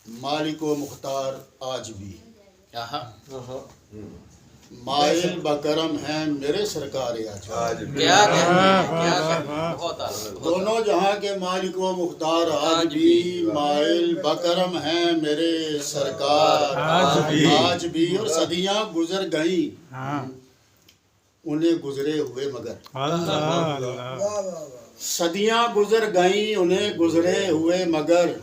مالک و مختار آج بھی آہا مائل بکرم ہیں میرے سرکار آج بھی کیا کہنے کیا کہنے بہت اعلیٰ دونوں جہاں کے مالک و مختار آج بھی مائل بکرم ہیں میرے سرکار آج بھی اور صدیاں گزر گئیں انہیں گزرے ہوئے مگر صدیاں گزر گئیں انہیں گزرے ہوئے مگر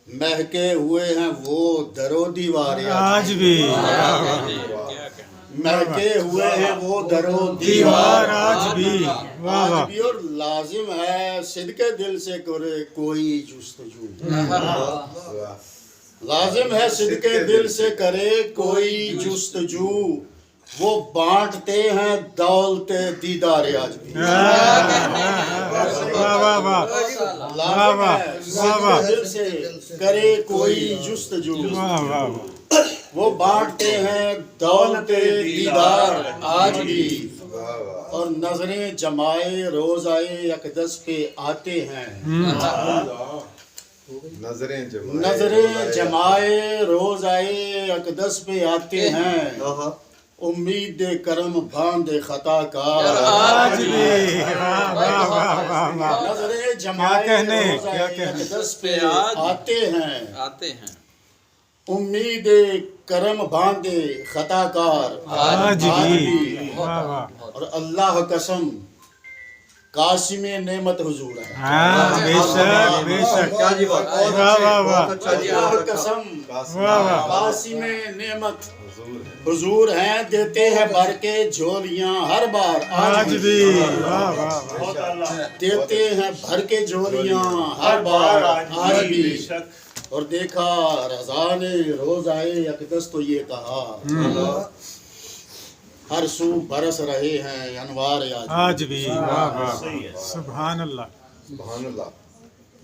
مہکے ہوئے ہیں وہ در و دیوار آج بھی مہکے ہوئے ہیں وہ در و دیوار آج بھی اور لازم ہے صدق دل سے کرے کوئی جستجو لازم ہے صدق دل سے کرے کوئی جستجو وہ بانٹتے ہیں دولت دیدار آج بھی لازم ہے صدق دل سے کرے کوئی جستجو وہ بانٹتے ہیں دولت دیدار آج بھی اور نظریں جمائے روزائے اقدس پہ آتے ہیں نظریں جمائے روزائے اقدس پہ آتے ہیں امید کرم باندھ خطا کار آج بھی نظریں جمائے روزائے اقدس پہ آتے ہیں امید کرم باندھے خطا کار آج بھی اور اللہ قسم قاسم نعمت حضور ہے اللہ قسم قاسم نعمت حضور ہیں دیتے ہیں بھر کے جھولیاں ہر بار آج بھی دیتے ہیں بھر کے جھولیاں ہر بار آج بھی اور دیکھا رضا نے روز آئے اقدس تو یہ کہا ہر سو برس رہے ہیں انوار آج بھی سبحان اللہ